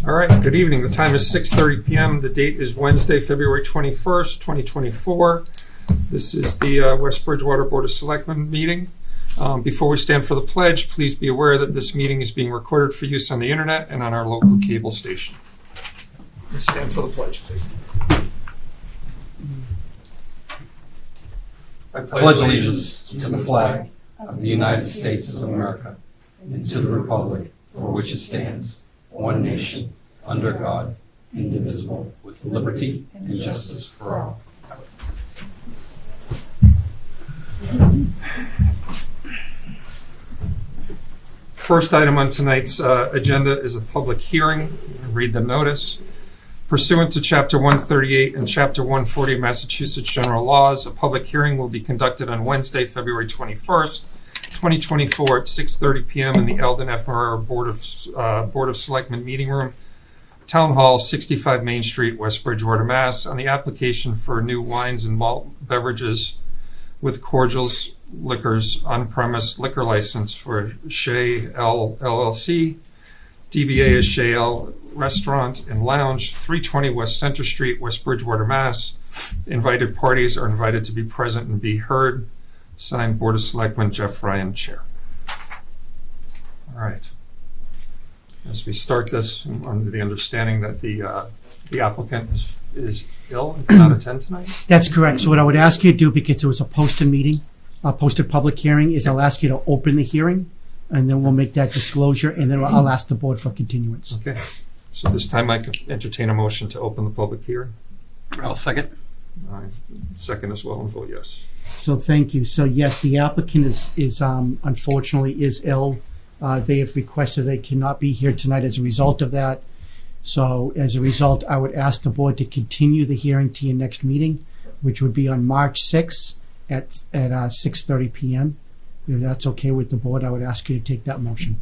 All right, good evening. The time is 6:30 p.m. The date is Wednesday, February 21st, 2024. This is the West Bridgewater Board of Selectmen meeting. Before we stand for the pledge, please be aware that this meeting is being recorded for use on the internet and on our local cable station. Let's stand for the pledge, please. I pledge allegiance to the flag of the United States of America and to the republic for which it stands, one nation, under God, indivisible, with liberty and justice for all. First item on tonight's agenda is a public hearing. Read the notice. Pursuant to Chapter 138 and Chapter 140 of Massachusetts General Laws, a public hearing will be conducted on Wednesday, February 21st, 2024 at 6:30 p.m. in the Eldon F. Marrero Board of Selectmen Meeting Room, Town Hall, 65 Main Street, West Bridgewater, Mass. On the application for new wines and malt beverages with cordials, liquors, on-premise liquor license for Shea L. LLC, DBA is Shea L. Restaurant and Lounge, 320 West Center Street, West Bridgewater, Mass. Invited parties are invited to be present and be heard. Signed, Board of Selectmen, Jeff Ryan, Chair. All right. As we start this, I'm under the understanding that the applicant is ill and cannot attend tonight. That's correct. So what I would ask you to do, because it was a posted meeting, a posted public hearing, is I'll ask you to open the hearing, and then we'll make that disclosure, and then I'll ask the board for continuance. Okay. So this time I could entertain a motion to open the public hearing. I'll second. I second as well and vote yes. So thank you. So yes, the applicant is unfortunately is ill. They have requested they cannot be here tonight as a result of that. So as a result, I would ask the board to continue the hearing to your next meeting, which would be on March 6th at 6:30 p.m. If that's okay with the board, I would ask you to take that motion.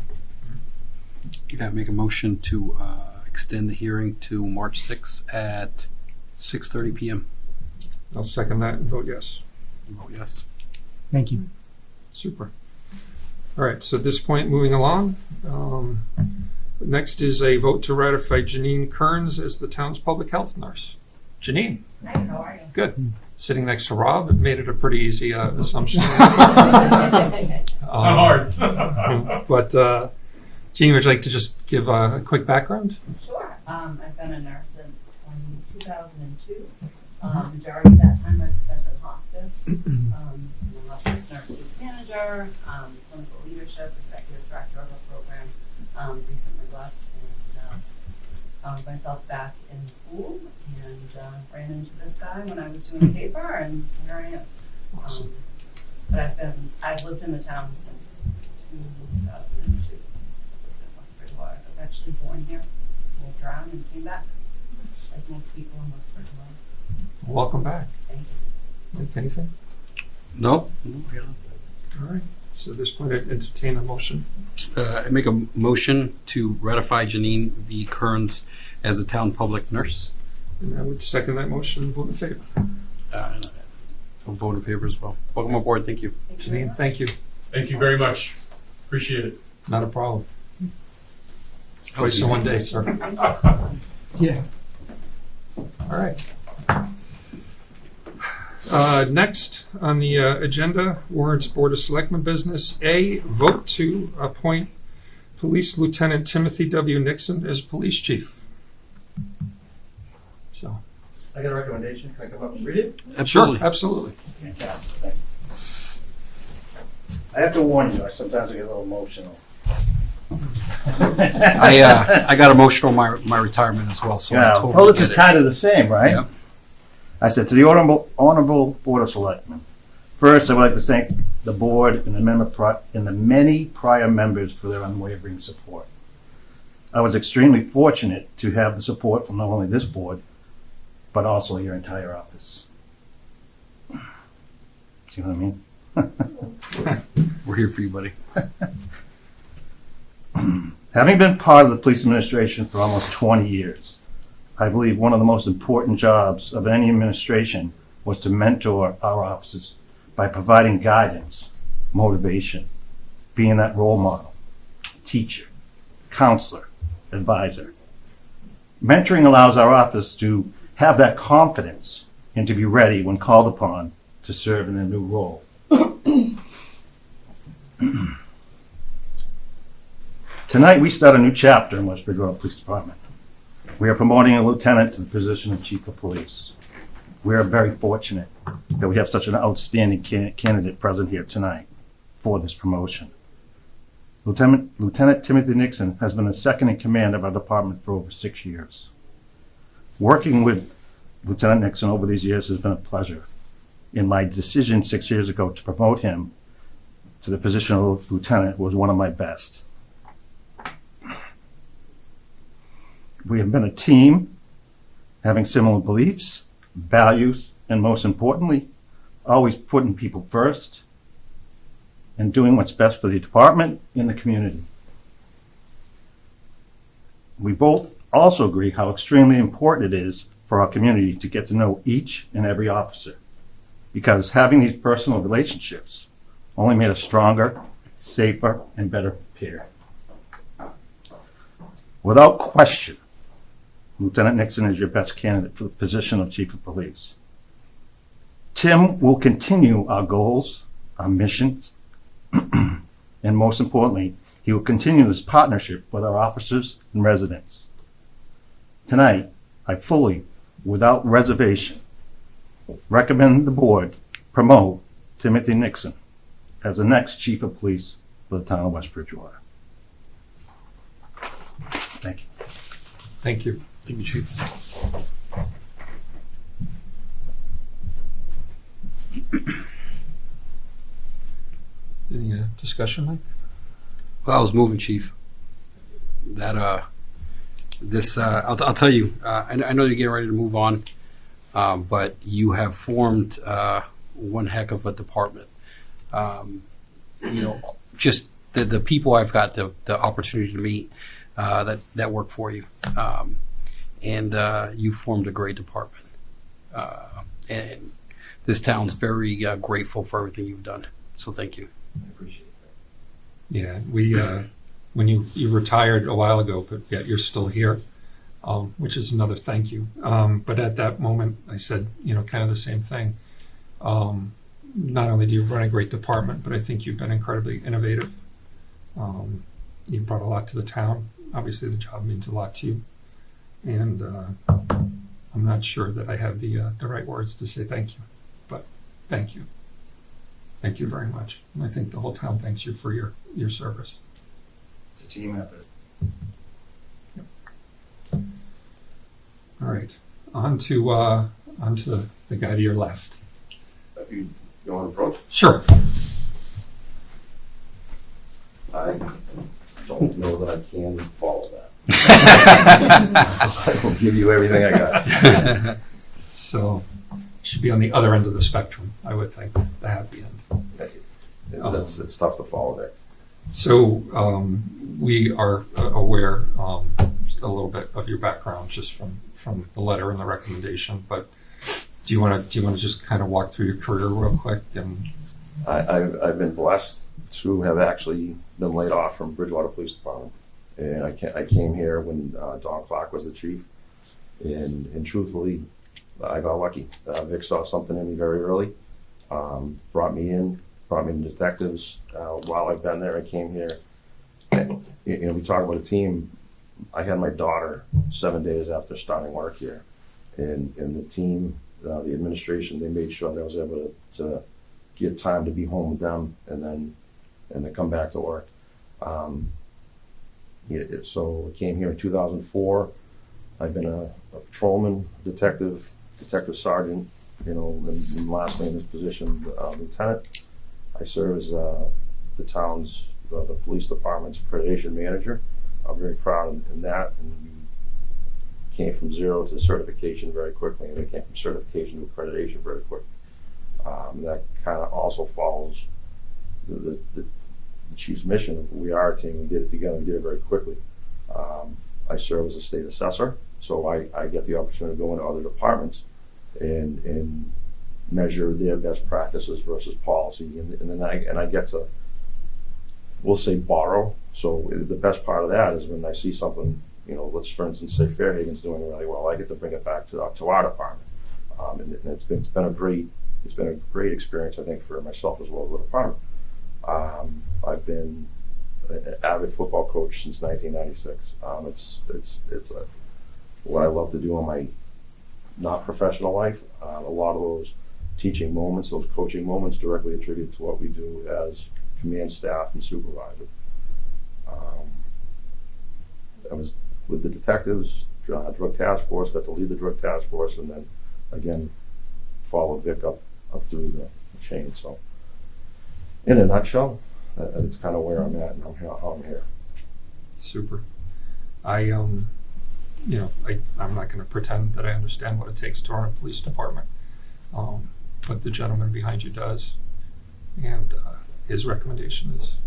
You gotta make a motion to extend the hearing to March 6th at 6:30 p.m. I'll second that and vote yes. Vote yes. Thank you. Super. All right, so at this point, moving along, next is a vote to ratify Janine Kearns as the town's public health nurse. Janine. Hi, how are you? Good. Sitting next to Rob, it made it a pretty easy assumption. Not hard. But Jean, would you like to just give a quick background? Sure. I've been a nurse since 2002. Majority of that time I've spent in hospice. I'm a hospice nurse case manager, clinical leadership, executive director of a program. Recently left and found myself back in school and ran into this guy when I was doing the paper, and here I am. Awesome. But I've lived in the town since 2002. In West Bridgewater. I was actually born here, moved around, and came back, like most people in West Bridgewater. Welcome back. Thank you. Mike, anything? No. All right. So at this point, I entertain a motion. I make a motion to ratify Janine V. Kearns as the town public nurse. And I would second that motion and vote in favor. I'll vote in favor as well. Welcome aboard. Thank you. Thank you very Janine, much. thank you. Thank you very much. Appreciate it. Not a problem. Twice in one day, sir. Yeah. All right. Next on the agenda, Warren's Board of Selectmen business. A, vote to appoint Police Lieutenant Timothy W. Nixon as police chief. So, I got a recommendation. Can I come up and read it? Absolutely. Sure, absolutely. Fantastic. I have to warn you, sometimes I get a little emotional. I got emotional my retirement as well, so I totally well, this get is it. kind of the same, right? Yep. I said to the Honorable Board of Selectmen, first I would like to thank the board and the many prior members for their unwavering support. I was extremely fortunate to have the support from not only this board, but also your entire office. See what I mean? We're here for you, buddy. Having been part of the police administration for almost 20 years, I believe one of the most important jobs of any administration was to mentor our officers by providing guidance, motivation, being that role model, teacher, counselor, advisor. Mentoring allows our office to have that confidence and to be ready when called upon to serve in a new role. Tonight, we start a new chapter in West Bridgewater Police Department. We are promoting a lieutenant to the position of chief of police. We are very fortunate that we have such an outstanding candidate present here tonight for this promotion. Lieutenant Timothy Nixon has been a second in command of our department for over 6 years. Working with Lieutenant Nixon over these years has been a pleasure. And my decision 6 years ago to promote him to the position of lieutenant was one of my best. We have been a team having similar beliefs, values, and most importantly, always putting people first and doing what's best for the department and the community. We both also agree how extremely important it is for our community to get to know each and every officer, because having these personal relationships only made us stronger, safer, and better prepared. Without question, Lieutenant Nixon is your best candidate for the position of Chief of Police. Tim will continue our goals, our missions, and most importantly, he will continue this partnership with our officers and residents. Tonight, I fully, without reservation, recommend the board promote Timothy Nixon as the next Chief of Police for the town of West Bridgewater. Thank you. Thank you. Thank you, Chief. Any discussion, Mike? Well, I was moving, Chief. That this I'll tell you. I know you're getting ready to move on, but you have formed one heck of a department. Just the people I've got the opportunity to meet that work for you, and you formed a great department. And this town's very grateful for everything you've done. So thank you. I appreciate that. Yeah, we when you retired a while ago, but yet you're still here, which is another thank you. But at that moment, I said, kind of the same thing. Not only do you run a great department, but I think you've been incredibly innovative. You brought a lot to the town. Obviously, the job means a lot to you, and I'm not sure that I have the right words to say thank you, but thank you. Thank you very much. And I think the whole town thanks you for your service. It's a team effort. All right, on to the guy to your left. You want to approach? Sure. I don't know that I can follow that. I will give you everything I got. So, should be on the other end of the spectrum, I would think, the happy end. It's tough to follow there. So, we are aware just a little bit of your background just from the letter and the recommendation, but do you want to just kind of walk through your career real quick? And I've been blessed to have actually been laid off from Bridgewater Police Department, and I came here when Don Clark was the chief, and truthfully, I got lucky. Vic saw something in me very early, brought me in detectives. While I've been there, I came here, and, we talk about a team. I had my daughter 7 days after starting work here, and the team, the administration, they made sure that I was able to get time to be home with them and then come back to work. So I came here in 2004. I've been a patrolman, detective sergeant, and lastly in this position, lieutenant. I serve as the town's, the police department's accreditation manager. I'm very proud in that, and we came from zero to certification very quickly, and we came from certification to accreditation very quickly. That kind of also follows the chief's mission of we are a team. We did it together. We did it very quickly. I serve as a state assessor, so I get the opportunity to go into other departments and measure their best practices versus policy, and then I get to, we'll say, borrow. So the best part of that is when I see something let's for instance say Fairhaven's doing really well. I get to bring it back to our department, and it's been a great experience, I think, for myself as well as the department. I've been an avid football coach since 1996. It's what I love to do in my not professional life. A lot of those teaching moments, those coaching moments, directly attributed to what we do as command staff and supervisors. I was with the detectives, drug task force, got to lead the drug task force, and then again followed Vic up through the chain. So, in a nutshell, that's kind of where I'm at and how I'm here. Super. I'm not going to pretend that I understand what it takes to run a police department, but the gentleman behind you does, and his recommendation is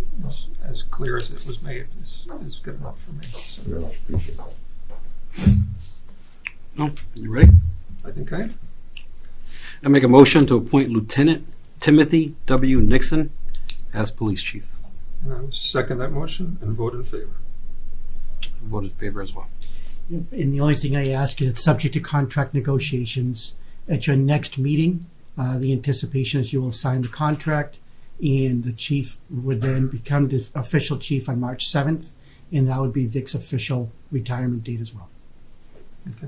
as clear as it was made. Is good enough for me. So, Very much appreciate that. No, you ready? I think I am. I make a motion to appoint Lieutenant Timothy W. Nixon as police chief. And I will second that motion and vote in favor. Vote in favor as well. And the only thing I ask is it's subject to contract negotiations. At your next meeting, the anticipation is you will sign the contract, and the chief would then become the official chief on March 7th, and that would be Vic's official retirement date as well. Okay.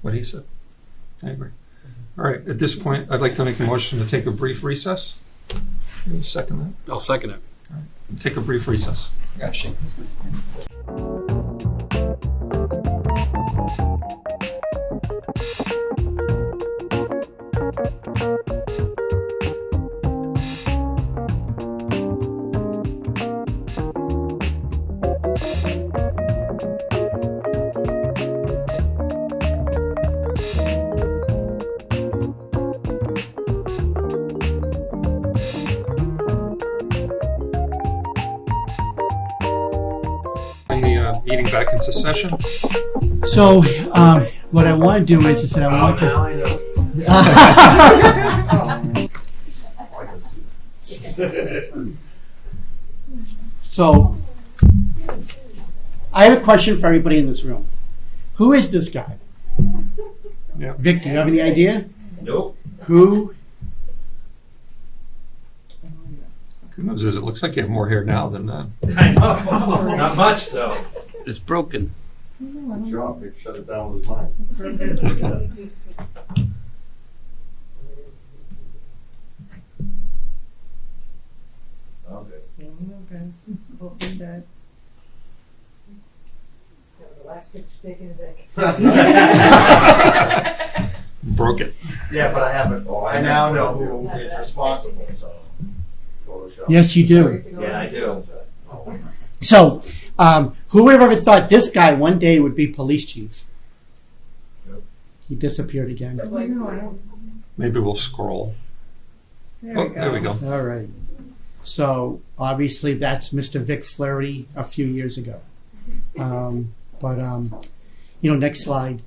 What he said. I agree. All right. At this point, I'd like to make a motion to take a brief recess. You second that? I'll second it. Take a brief recess. I gotta shake this. Meeting back into session. So what I want to do is that I want to. So I have a question for everybody in this room. Who is this guy? Yeah. Vic, do you have any idea? Nope. Who? Good news is it looks like you have more hair now than then. I know. Not much, though. It's broken. Good job, Vic. Shut it down with his mind. Hopefully that. That was the last picture taken of Vic. Broke it. Yeah, but I have it. I now know who is responsible, so. Photoshop. Yes, you do. Yeah, I do. So, who would have ever thought this guy one day would be police chief? Yep. He disappeared again. No, I don't. Maybe we'll scroll. There we go. All right. So obviously that's Mr. Vic Flaherty a few years ago. Next slide.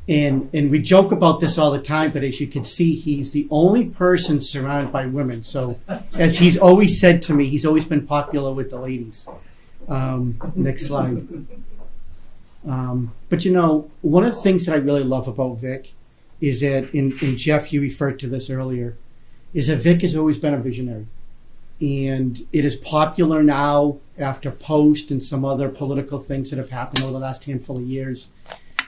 And we joke about this all the time, but as you can see, he's the only person surrounded by women. So as he's always said to me, he's always been popular with the ladies. Next slide. But one of the things that I really love about Vic is that, and Jeff, you referred to this earlier, is that Vic has always been a visionary. And it is popular now after Post and some other political things that have happened over the last handful of years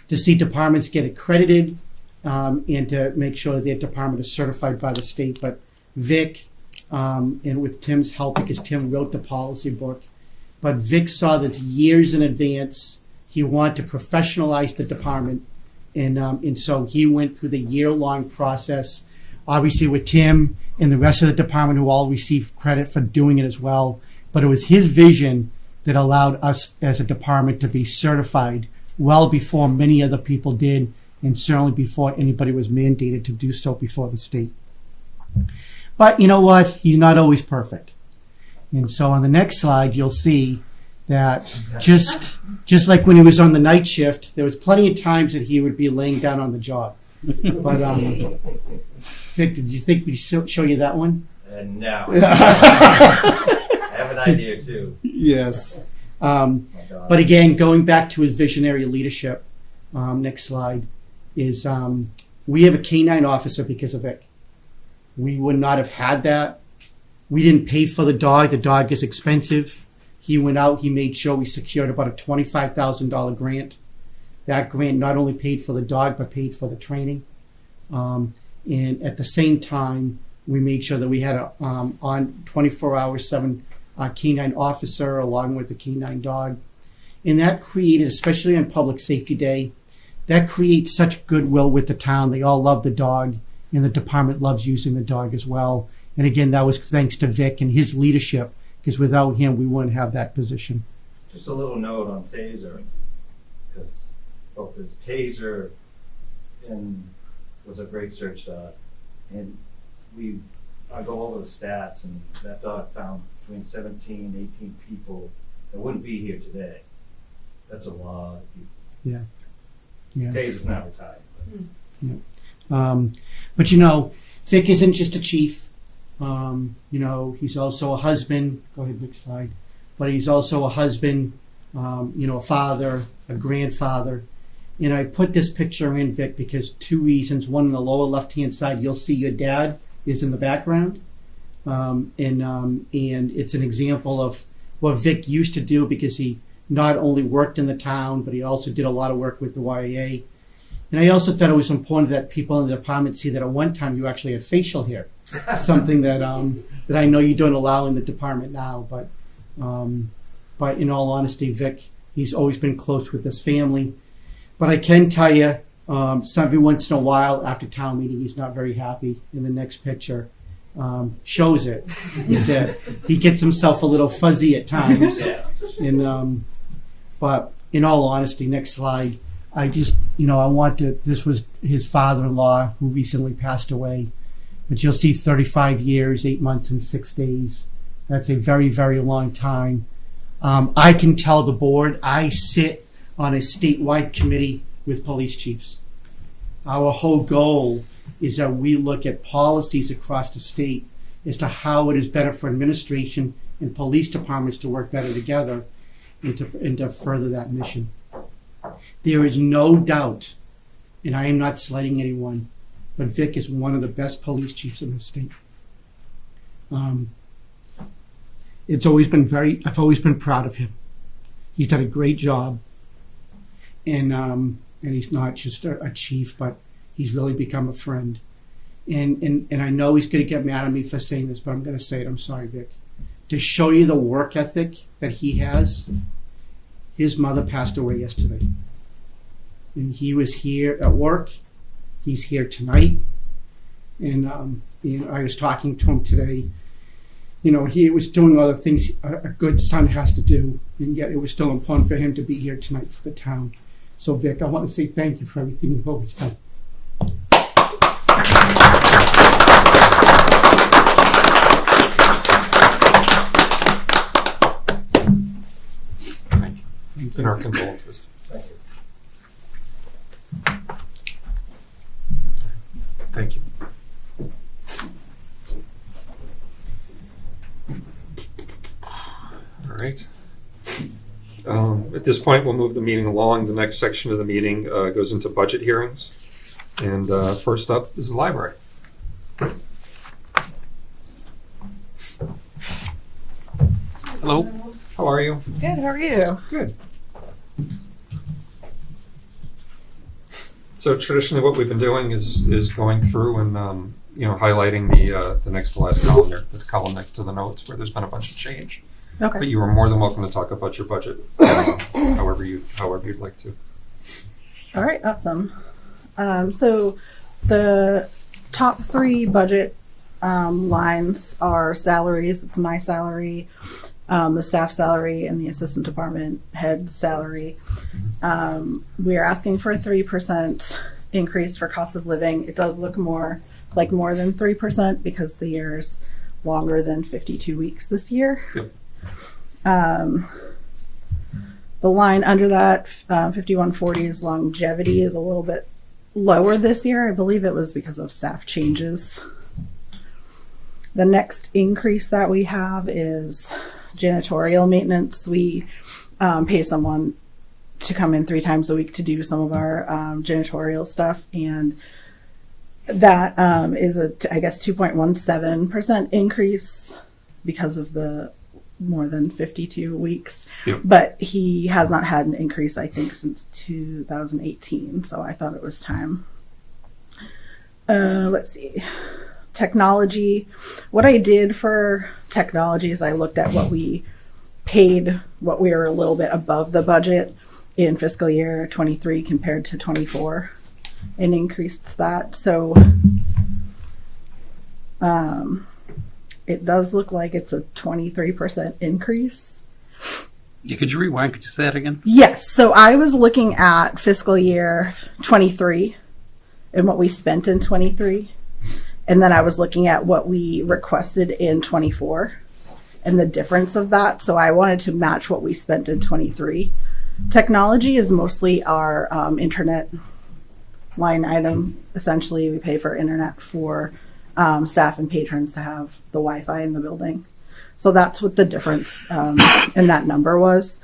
to see departments get accredited and to make sure that their department is certified by the state. But Vic, and with Tim's help, because Tim wrote the policy book, but Vic saw this years in advance. He wanted to professionalize the department. And so he went through the year-long process, obviously with Tim and the rest of the department who all received credit for doing it as well. But it was his vision that allowed us as a department to be certified well before many other people did, and certainly before anybody was mandated to do so before the state. But you know what? He's not always perfect. And so on the next slide, you'll see that just like when he was on the night shift, there was plenty of times that he would be laying down on the job. But Vic, did you think we'd show you that one? No. I have an idea too. Yes. But again, going back to his visionary leadership, next slide, is we have a canine officer because of Vic. We would not have had that. We didn't pay for the dog. The dog is expensive. He went out, he made sure we secured about a $25,000 grant. That grant not only paid for the dog, but paid for the training. And at the same time, we made sure that we had a on 24 hours, 7 canine officer along with the canine dog. And that created, especially on Public Safety Day, that creates such goodwill with the town. They all love the dog, and the department loves using the dog as well. And again, that was thanks to Vic and his leadership, because without him, we wouldn't have that position. Just a little note on Taser, because both his Taser and was a great search dog, and I go over the stats, and that dog found between 17, 18 people that wouldn't be here today. That's a lot of people. Yeah. Yeah. Taser's not retired. But you know, Vic isn't just a chief. You know, he's also a husband. Go ahead, next slide. But he's also a husband, you know, a father, a grandfather. And I put this picture in, Vic, because 2 reasons. One, on the lower left-hand side, you'll see your dad is in the background. And it's an example of what Vic used to do, because he not only worked in the town, but he also did a lot of work with the YAA. And I also thought it was important that people in the department see that at one time you actually had facial hair, something that that I know you don't allow in the department now. But in all honesty, Vic, he's always been close with his family. But I can tell you, every once in a while after town meeting, he's not very happy. In the next picture, shows it. Is that he gets himself a little fuzzy at times. And but in all honesty, next slide. I just, you know, I want to, this was his father-in-law who recently passed away. But you'll see 35 years, 8 months, and 6 days. That's a very, very long time. I can tell the board, I sit on a statewide committee with police chiefs. Our whole goal is that we look at policies across the state as to how it is better for administration and police departments to work better together and to further that mission. There is no doubt, and I am not slighting anyone, but Vic is one of the best police chiefs in the state. It's always been I've always been proud of him. He's done a great job. And he's not just a chief, but he's really become a friend. And I know he's going to get mad at me for saying this, but I'm going to say it. I'm sorry, Vic. To show you the work ethic that he has, his mother passed away yesterday. And he was here at work. He's here tonight. And I was talking to him today. You know, he was doing all the things a good son has to do, and yet it was still important for him to be here tonight for the town. So, Vic, I want to say thank you for everything you've always done. Thank you. And our condolences. Thank you. Thank you. All right. At this point, we'll move the meeting along. The next section of the meeting goes into budget hearings. And first up is the library. Hello. How are you? Good, how are you? Good. So traditionally, what we've been doing is going through and highlighting the next to last column there, the column next to the notes where there's been a bunch of change. Okay. But you are more than welcome to talk about your budget, however you'd like to. All right, awesome. So the top 3 budget lines are salaries. It's my salary, the staff salary, and the assistant department head salary. We are asking for a 3% increase for cost of living. It does look more than 3% because the year is longer than 52 weeks this year. Yep. The line under that, 5140's longevity, is a little bit lower this year. I believe it was because of staff changes. The next increase that we have is janitorial maintenance. We pay someone to come in 3 times a week to do some of our janitorial stuff, and that is I guess 2.17% increase because of the more than 52 weeks. Yep. But he has not had an increase, I think, since 2018. So I thought it was time. Let's see. Technology. What I did for technology is I looked at what we paid, what we were a little bit above the budget in fiscal year 23 compared to 24, and increased that. So it does look like it's a 23% increase. Yeah, could you rewind? Could you say that again? Yes. So I was looking at fiscal year 23 and what we spent in 23. And then I was looking at what we requested in 24 and the difference of that. So I wanted to match what we spent in 23. Technology is mostly our internet line item. Essentially, we pay for internet for staff and patrons to have the Wi-Fi in the building. So that's what the difference in that number was.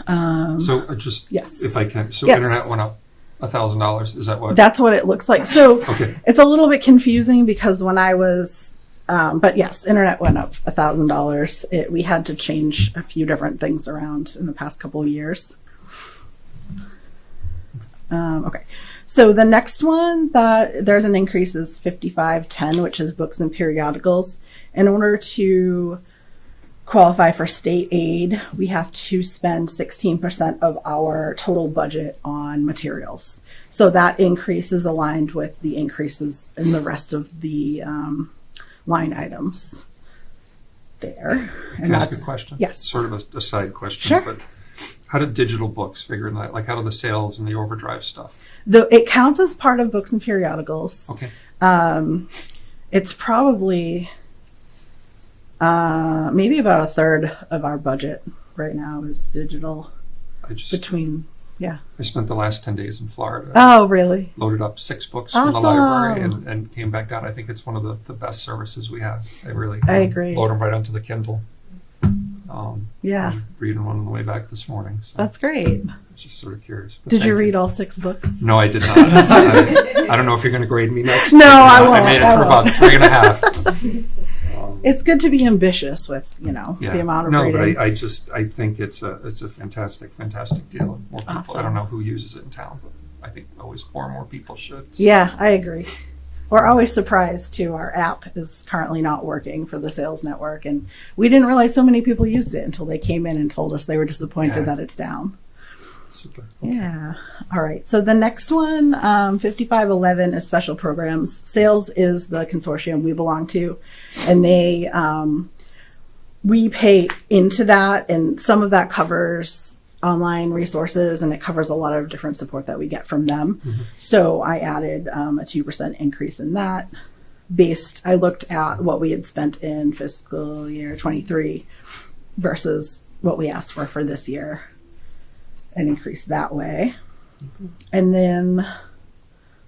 Just yes. if I can, so Yes. internet went up $1,000. Is that what? That's what it looks like. So Okay. it's a little bit confusing because when I was, but yes, internet went up $1,000. We had to change a few different things around in the past couple of years. Okay. So the next one that there's an increase is 5510, which is books and periodicals. In order to qualify for state aid, we have to spend 16% of our total budget on materials. So that increase is aligned with the increases in the rest of the line items there. Can I ask a question? Yes. Sort of a side question. Sure. But how did digital books figure in that? Like, how do the sales and the overdrive stuff? It counts as part of books and periodicals. Okay. It's probably maybe about a third of our budget right now is digital. I spent the last 10 days in Florida. Oh, really? Loaded up 6 books from the Awesome. library and came back down. I think it's one of the best services we have. I agree. Load them right onto the Kindle. I Yeah, was reading one on the way back this morning. So that's great. I was just sort of curious. But Did you thank read all 6 books? No, I did not. I don't know if you're going to grade me next. No, I I won't. made it I for won't. about 3.5. It's good to be ambitious with, the amount of reading. But I think it's a fantastic deal. More people. Awesome. I don't know who uses it in town, but I think always more and more people should. So. Yeah, I agree. We're always surprised too. Our app is currently not working for the sales network, and we didn't realize so many people used it until they came in and told us they were disappointed that it's down. Super. Yeah. All right. So the next one, 5511 is special programs. Sales is the consortium we belong to, and they we pay into that, and some of that covers online resources, and it covers a lot of different support that we get from them. Mm-hmm. So I added a 2% increase in that. I looked at what we had spent in fiscal year 23 versus what we asked for this year, and increased that way. Mm-hmm. And then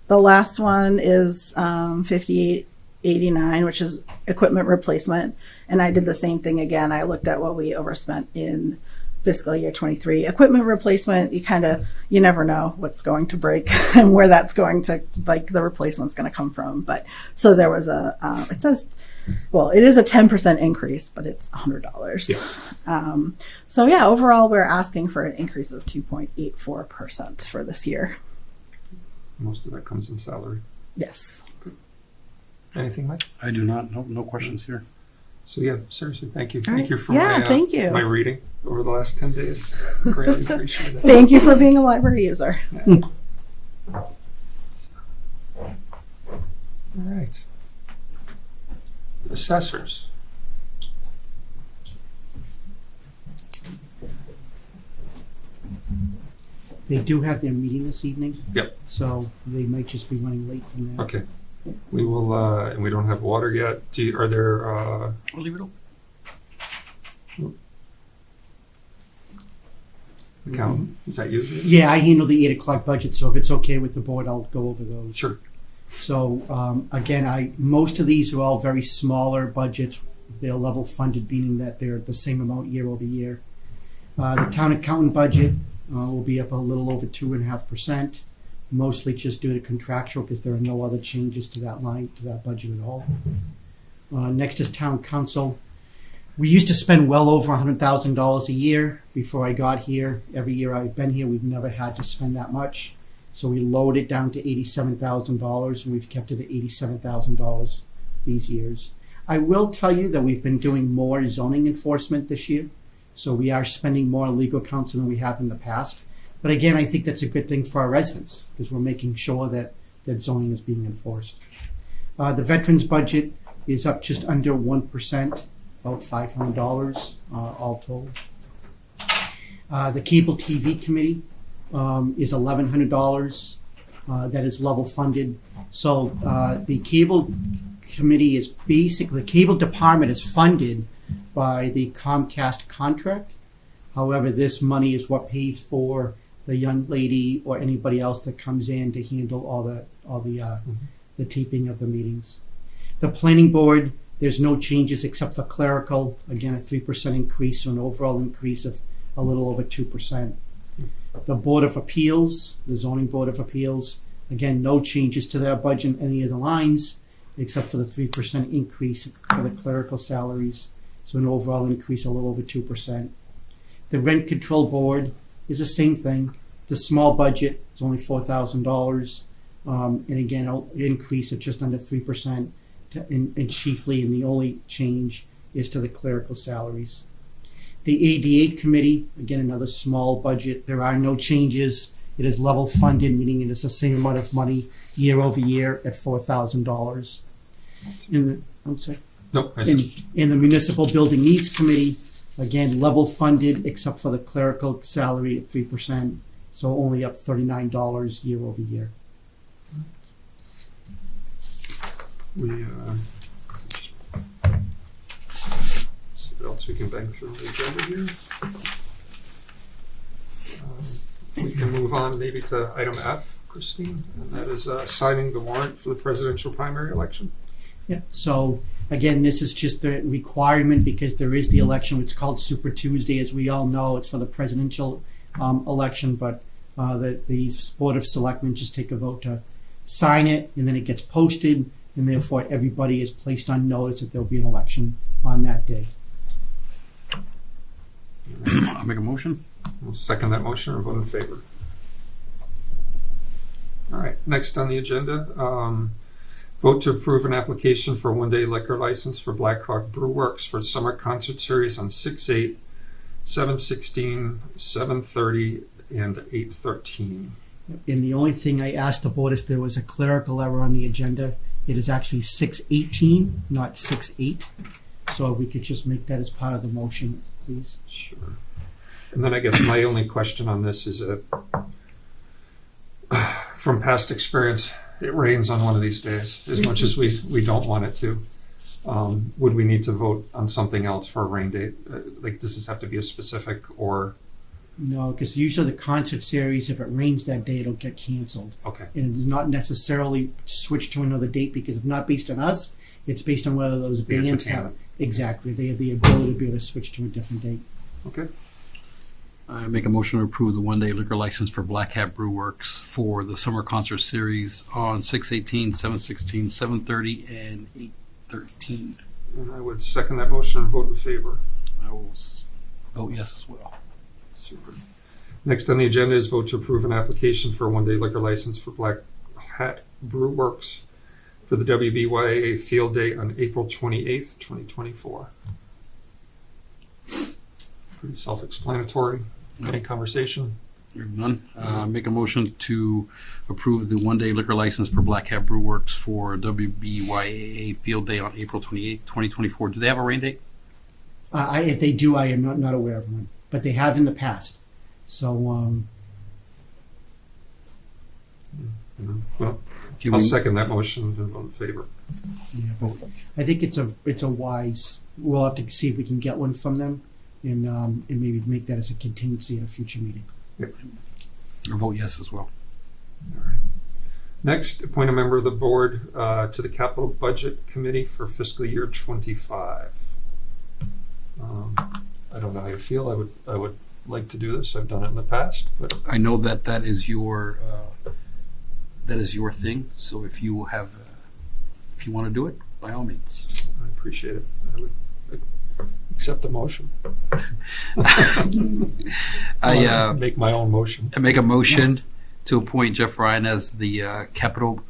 the last one is 5889, which is equipment replacement. And I did the same thing again. I looked at what we overspent in fiscal year 23. Equipment replacement, you never know what's going to break and where that's going to, the replacement's going to come from. But so there was it is a 10% increase, but it's $100. Yes. So yeah, overall, we're asking for an increase of 2.84% for this year. Most of that comes in salary. Yes. Anything, Mike? I do not. No questions here. So yeah, seriously, thank you. All Thank right. you for Thank you. my reading over the last 10 days. Greatly appreciate it. Thank you for being a library user. Yeah. All right. Assessors. They do have their meeting this evening. Yep. So they might just be running late from there. Okay. We will, and we don't have water yet. Are there, I'll leave it open. accountant? Is that you? Yeah, I handle the 8 o'clock budget, so if it's okay with the board, I'll go over those. Sure. So again, most of these are all very smaller budgets. They're level funded, meaning that they're the same amount year over year. The town accountant budget will be up a little over 2.5%, mostly just due to contractual because there are no other changes to that line, to that budget at all. Next is town council. We used to spend well over $100,000 a year before I got here. Every year I've been here, we've never had to spend that much. So we lowered it down to $87,000, and we've kept it at $87,000 these years. I will tell you that we've been doing more zoning enforcement this year. So we are spending more on legal counsel than we have in the past. But again, I think that's a good thing for our residents because we're making sure that zoning is being enforced. The veterans budget is up just under 1%, about $500 all told. The cable TV committee is $1,100. That is level funded. So the cable committee is basically, the cable department is funded by the Comcast contract. However, this money is what pays for the young lady or anybody else that comes in to handle all the taping of the meetings. The planning board, there's no changes except for clerical. Again, a 3% increase, so an overall increase of a little over 2%. The Board of Appeals, the Zoning Board of Appeals, again, no changes to their budget in any of the lines except for the 3% increase for the clerical salaries. So an overall increase a little over 2%. The Rent Control Board is the same thing. The small budget is only $4,000. And again, an increase of just under 3%. And chiefly, and the only change is to the clerical salaries. The ADA committee, again, another small budget. There are no changes. It is level funded, meaning it is the same amount of money year over year at $4,000. In the municipal building needs committee, again, level funded except for the clerical salary at 3%, so only up $39 year over year. See what else we can bang through the agenda here. We can move on maybe to item F, Christine, and that is signing the warrant for the presidential primary election. Yeah, so again, this is just the requirement because there is the election. It's called Super Tuesday, as we all know. It's for the presidential election, but the Board of Selectmen just take a vote to sign it, and then it gets posted, and therefore everybody is placed on notice that there'll be an election on that day. I'll make a motion. We'll second that motion or vote in favor. All right, next on the agenda, vote to approve an application for a one-day liquor license for Black Hawk Brew Works for summer concert series on 6/8, 7/16, 7/30, and 8/13. And the only thing I asked the board is there was a clerical error on the agenda. It is actually 6/18, not 6/8. So we could just make that as part of the motion, please. Sure. And then I guess my only question on this is from past experience, it rains on one of these days, as much as we don't want it to. Would we need to vote on something else for a rain date? Like, does this have to be a specific or? No, because usually the concert series, if it rains that day, it'll get canceled. Okay. And it is not necessarily switched to another date because it's not based on us. It's based on whether those The bands have, entertainment. exactly, they have the ability to be able to switch to a different date. Okay. I make a motion to approve the one-day liquor license for Black Hat Brew Works for the summer concert series on 6/18, 7/16, 7/30, and 8/13. And I would second that motion and vote in favor. I will vote yes as well. Super. Next on the agenda is vote to approve an application for a one-day liquor license for Black Hat Brew Works for the WBYA Field Day on April 28th, 2024. Pretty self-explanatory. Any conversation? Hearing none. Make a motion to approve the one-day liquor license for Black Hat Brew Works for WBYAA Field Day on April 28th, 2024. Do they have a rain date? If they do, I am not aware of one, but they have in the past. So, Well, Can I'll we- second that motion and vote in favor. yeah, I think it's a wise. We'll have to see if we can get one from them, and maybe make that as a contingency at a future meeting. I'll vote yes as well. All right. Next, appoint a member of the board to the Capital Budget Committee for fiscal year 25. I don't know how you feel. I would like to do this. I've done it in the past, but I know that is your thing. So if you want to do it, by all means. I appreciate it. I would accept the motion. I make my own motion. make a motion to appoint Jeff Ryan as the capital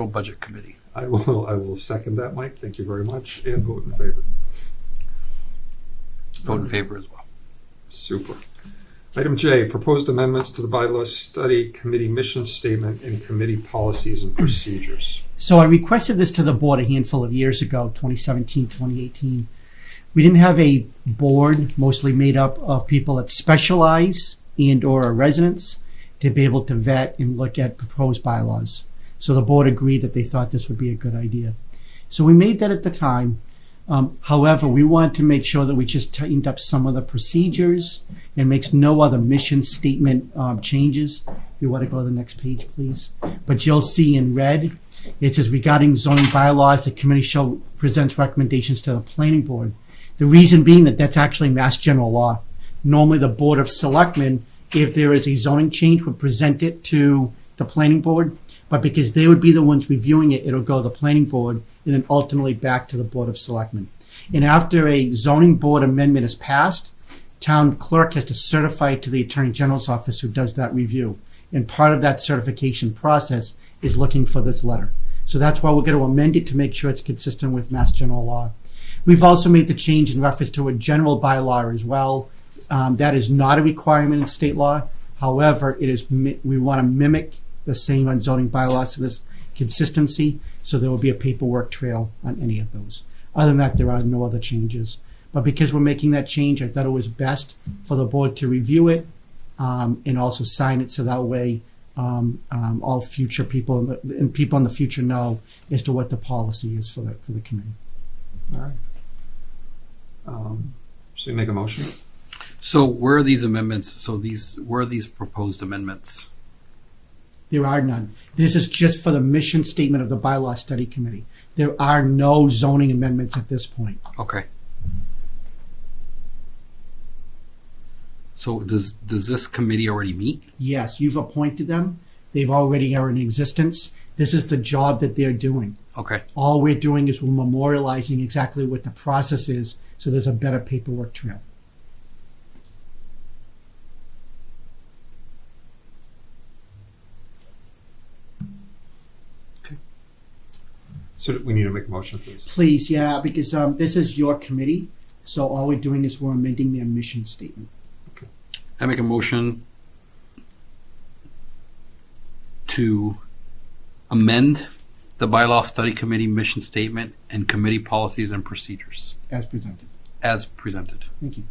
budget committee. I will second that, Mike. Thank you very much, and vote in favor. Vote in favor as well. Super. Item J, proposed amendments to the bylaw study committee mission statement and committee policies and procedures. So I requested this to the board a handful of years ago, 2017, 2018. We didn't have a board mostly made up of people that specialize and or are residents to be able to vet and look at proposed bylaws. So the board agreed that they thought this would be a good idea. So we made that at the time. However, we wanted to make sure that we just tightened up some of the procedures and makes no other mission statement changes. If you want to go to the next page, please. But you'll see in red, it says regarding zoning bylaws, the committee shall present recommendations to the planning board. The reason being that that's actually Mass General Law. Normally, the Board of Selectmen, if there is a zoning change, would present it to the planning board. But because they would be the ones reviewing it, it'll go to the planning board and then ultimately back to the Board of Selectmen. And after a zoning board amendment is passed, town clerk has to certify it to the Attorney General's office who does that review. And part of that certification process is looking for this letter. So that's why we're going to amend it to make sure it's consistent with Mass General Law. We've also made the change in reference to a general bylaw as well. That is not a requirement in state law. However, it is. We want to mimic the same on zoning bylaws for this consistency, so there will be a paperwork trail on any of those. Other than that, there are no other changes. But because we're making that change, I thought it was best for the board to review it and also sign it, so that way all future people and people in the future know as to what the policy is for the committee. All right. So you make a motion? So where are these amendments? Where are these proposed amendments? There are none. This is just for the mission statement of the bylaw study committee. There are no zoning amendments at this point. Okay. So does this committee already meet? Yes, you've appointed them. They've already are in existence. This is the job that they're doing. Okay. All we're doing is we're memorializing exactly what the process is, so there's a better paperwork trail. So we need to make a motion, please. Please, yeah, because this is your committee, so all we're doing is we're amending their mission statement. I make a motion to amend the bylaw study committee mission statement and committee policies and procedures As presented. as presented. Thank you.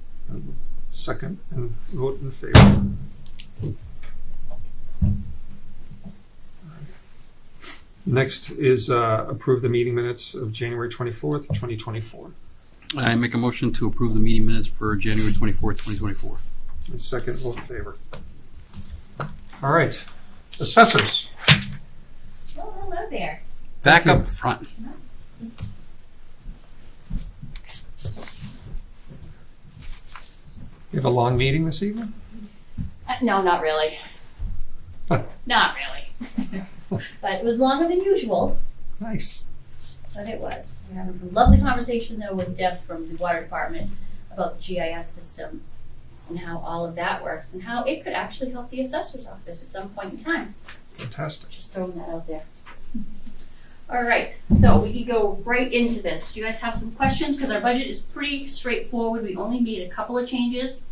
Second, and vote in favor. Next is approve the meeting minutes of January 24th, 2024. I make a motion to approve the meeting minutes for January 24th, 2024. And second, vote in favor. All right. Assessors. Oh, hello there. Back Thank you. up front. You have a long meeting this evening? No, not really. Not really. But it was longer than usual, Nice. but it was. We're having some lovely conversation though with Deb from the water department about the GIS system and how all of that works and how it could actually help the assessor's office at some point in time. Fantastic. Just throwing that out there. All right, so we can go right into this. Do you guys have some questions? Because our budget is pretty straightforward. We only made a couple of changes.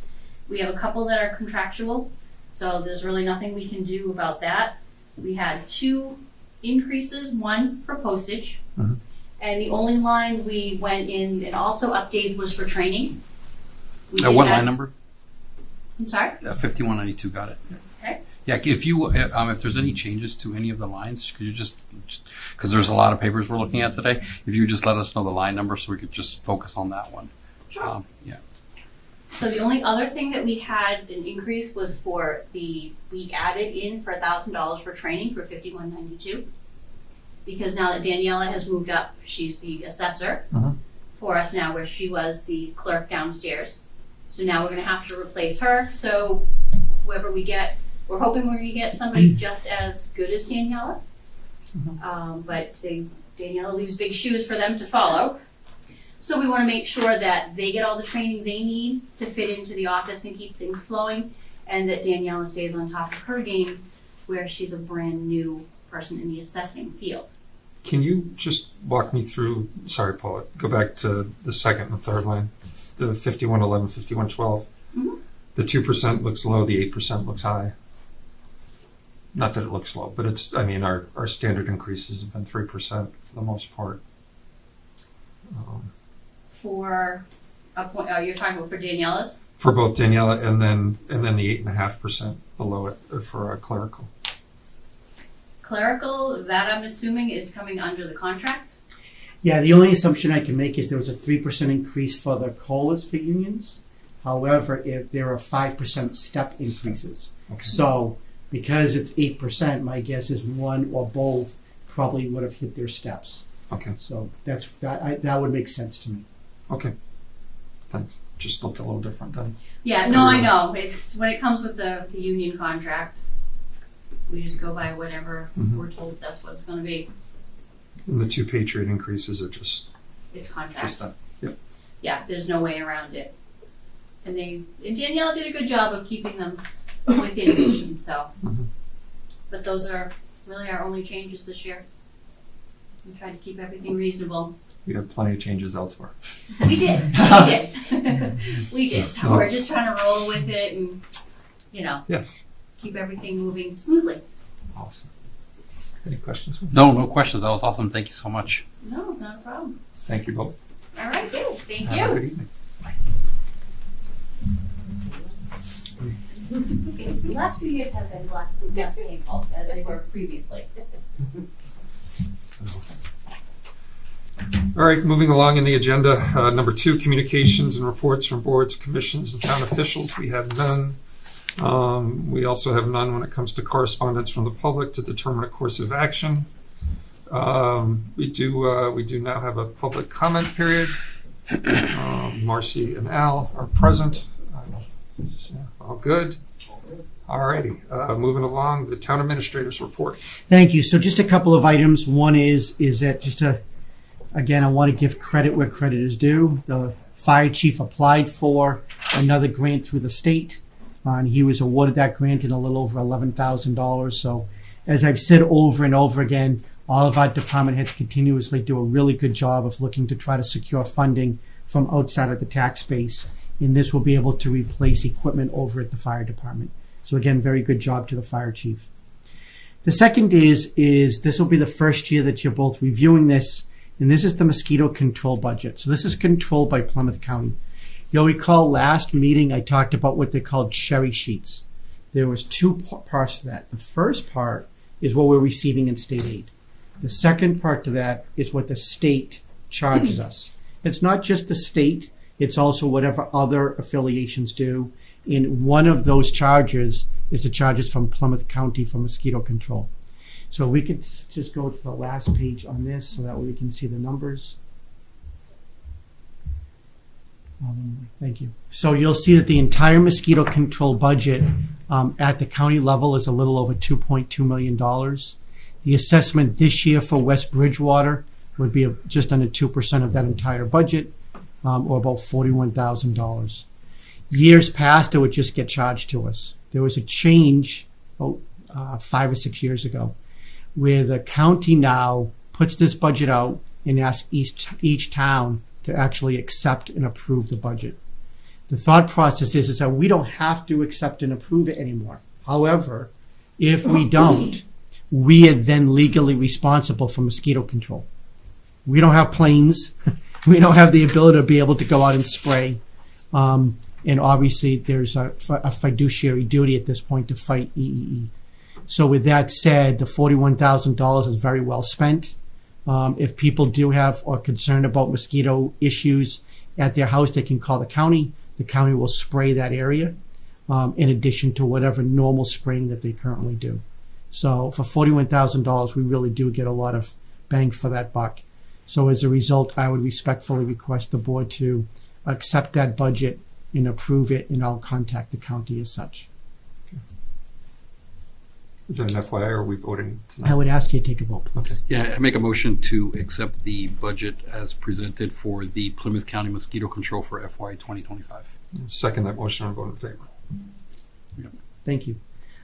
We have a couple that are contractual, so there's really nothing we can do about that. We had 2 increases, one for postage, Mhm. and the only line we went in and also updated was for training. We What did line add- number? I'm sorry? 5192, got it. Okay. Yeah, if there's any changes to any of the lines, could you just, because there's a lot of papers we're looking at today, if you just let us know the line number so we could just focus on that one. Sure. Yeah. So the only other thing that we had an increase was we added in for $1,000 for training for 5192. Because now that Daniela has moved up, she's the assessor Uh-huh. for us now, where she was the clerk downstairs. So now we're gonna have to replace her. So whoever we get, we're hoping we're gonna get somebody just as good as Daniela. But Daniela leaves big shoes for them to follow. So we wanna make sure that they get all the training they need to fit into the office and keep things flowing, and that Daniela stays on top of her game where she's a brand new person in the assessing field. Can you just walk me through, sorry, Paula, go back to the second and third line, the 5111, 5112. Mhm. The 2% looks low, the 8% looks high. Not that it looks low, but it's, I mean, our standard increases have been 3% for the most part. For a point, oh, you're talking about for Daniela's? For both Daniela and then the 8.5% below it for our clerical. Clerical, that I'm assuming is coming under the contract? Yeah, the only assumption I can make is there was a 3% increase for the COLAs for unions. However, if there are 5% step increases. Okay. So because it's 8%, my guess is one or both probably would have hit their steps. Okay, So that would make sense to me. okay. Thanks. Just looked a little different then. Yeah, no, I know. It's when it comes with the union contract, we just go by whatever Mhm. we're told that's what it's gonna be. And the 2 Patriot increases are just It's that. Yep. Yeah, there's no way around it. And Danielle did a good job of keeping them within reason, so. Mhm. But those are really our only changes this year. We tried to keep everything reasonable. We had plenty of changes elsewhere. We did. We did. So we're just trying to roll with it and, Yes. keep everything moving smoothly. Awesome. Any questions? No questions. That was awesome. Thank you so much. No, not a problem. Thank you both. All right, good. Thank Have a you. good evening. Okay, the last few years have been less painful as they were previously. So. All right, moving along in the agenda, number 2, communications and reports from boards, commissions, and town officials. We have none. We also have none when it comes to correspondence from the public to determine a course of action. We do now have a public comment period. Marcy and Al are present. All good. All righty, moving along, the town administrator's report. Thank you. So just a couple of items. One is that again, I want to give credit where credit is due. The fire chief applied for another grant through the state, and he was awarded that grant in a little over $11,000. So as I've said over and over again, all of our department heads continuously do a really good job of looking to try to secure funding from outside of the tax base. And this will be able to replace equipment over at the fire department. So again, very good job to the fire chief. The second is this will be the first year that you're both reviewing this, and this is the mosquito control budget. So this is controlled by Plymouth County. You'll recall last meeting I talked about what they called cherry sheets. There was 2 parts to that. The first part is what we're receiving in state aid. The second part to that is what the state charges us. It's not just the state, it's also whatever other affiliations do. And one of those charges is the charges from Plymouth County for mosquito control. So we could just go to the last page on this so that way we can see the numbers. Thank you. So you'll see that the entire mosquito control budget at the county level is a little over $2.2 million. The assessment this year for West Bridgewater would be just under 2% of that entire budget, or about $41,000. Years past, it would just get charged to us. There was a change 5 or 6 years ago where the county now puts this budget out and asks each town to actually accept and approve the budget. The thought process is that we don't have to accept and approve it anymore. However, if we don't, we are then legally responsible for mosquito control. We don't have planes. We don't have the ability to be able to go out and spray. And obviously, there's a fiduciary duty at this point to fight EEE. So with that said, the $41,000 is very well spent. If people do have or concerned about mosquito issues at their house, they can call the county. The county will spray that area in addition to whatever normal spraying that they currently do. So for $41,000, we really do get a lot of bang for that buck. So as a result, I would respectfully request the board to accept that budget and approve it, and I'll contact the county as such. Is that an FYI, or are we voting I tonight? would ask you to take a vote, please. Okay. Yeah, I make a motion to accept the budget as presented for the Plymouth County mosquito control for FY 2025. Second that motion, I'll vote in favor. Thank you.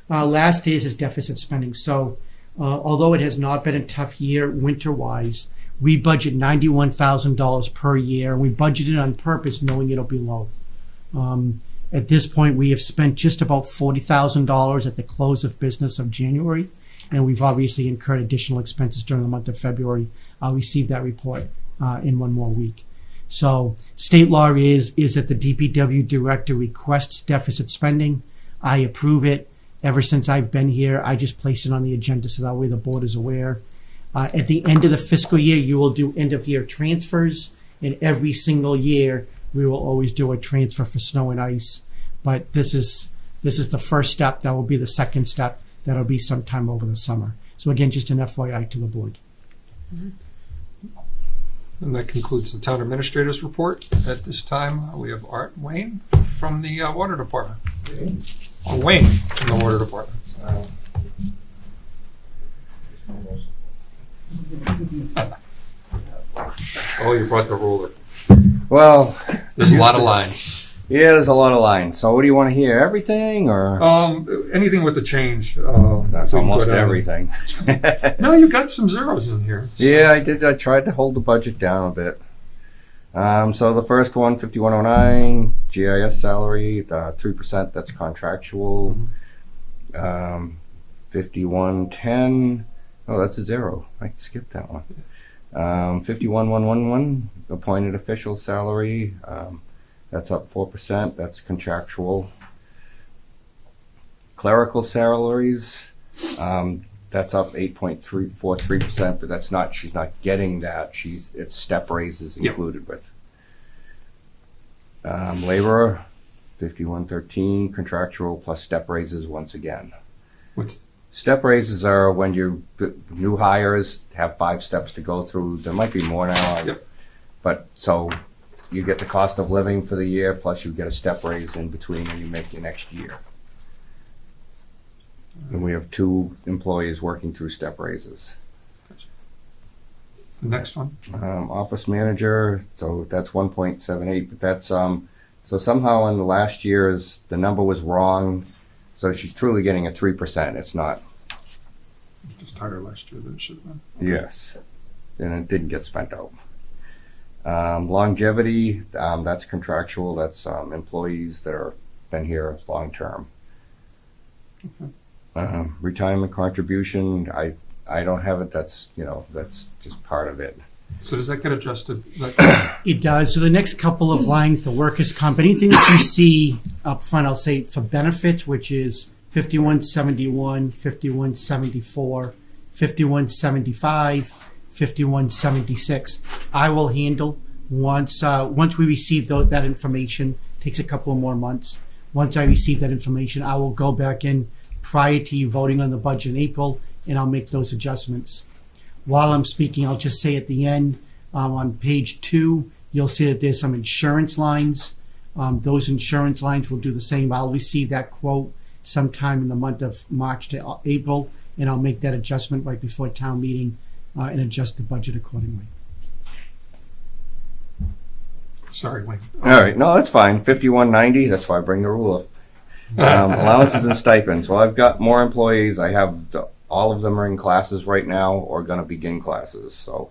Last is deficit spending. So although it has not been a tough year winter-wise, we budget $91,000 per year, and we budgeted on purpose knowing it'll be low. At this point, we have spent just about $40,000 at the close of business of January, and we've obviously incurred additional expenses during the month of February. I'll receive that report in one more week. So state law is that the DPW director requests deficit spending. I approve it. Ever since I've been here, I just place it on the agenda so that way the board is aware. At the end of the fiscal year, you will do end-of-year transfers, and every single year we will always do a transfer for snow and ice. But this is the first step. That will be the second step. That'll be sometime over the summer. So again, just an FYI to the board. And that concludes the town administrator's report. At this time, we have Art Wayne from the water department. Or Wayne from the water department. Oh, you brought the ruler. Well, There's a lot of lines. yeah, there's a lot of lines. So what do you want to hear? Everything or? Anything with the change. That's we can almost go down. everything. No, you got some zeros in here. So- Yeah, I did. I tried to hold the budget down a bit. So the first one, 5109, GIS salary, 3%, that's contractual. 5110, oh, that's a zero. I skipped that one. 51111, appointed official salary, that's up 4%, that's contractual. Clerical salaries, that's up 8.343%, but that's not, she's not getting that. It's step raises Yep. included with. Laborer, 5113, contractual plus step raises once again. What's Step raises are when new hires have 5 steps to go through. There might be more now. Yep. But so you get the cost of living for the year, plus you get a step raise in between and you make your next year. And we have 2 employees working through step raises. the next one? Office manager, so that's 1.78, but that's, so somehow in the last year's, the number was wrong. So she's truly getting a 3%. It's not. Just higher last year than it should have been. Yes. And it didn't get spent out. Longevity, that's contractual. That's employees that are been here long term. Retirement contribution, I don't have it. That's that's just part of it. So does that get adjusted? It does. So the next couple of lines, the workers' comp, anything that you see up front, I'll say for benefits, which is 5171, 5174, 5175, 5176, I will handle once we receive that information. Takes a couple of more months. Once I receive that information, I will go back in prior to you voting on the budget in April, and I'll make those adjustments. While I'm speaking, I'll just say at the end, on page 2, you'll see that there's some insurance lines. Those insurance lines will do the same. I'll receive that quote sometime in the month of March to April, and I'll make that adjustment right before town meeting and adjust the budget accordingly. Sorry, Wayne. All right, no, that's fine. 5190. That's why I bring the ruler. Allowances and stipends. Well, I've got more employees. I have all of them are in classes right now or going to begin classes. So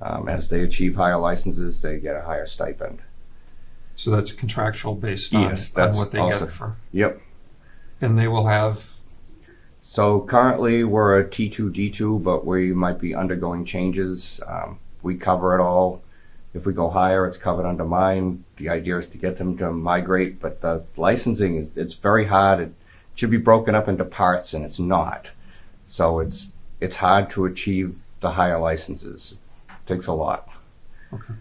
as they achieve higher licenses, they get a higher stipend. So that's contractual based on, Yes, on that's what they also- get for. Yep. And they will have, So currently we're a T2, D2, but we might be undergoing changes. We cover it all. If we go higher, it's covered under mine. The idea is to get them to migrate, but the licensing, it's very hard. It should be broken up into parts, and it's not. So it's hard to achieve the higher licenses. It takes a lot. okay.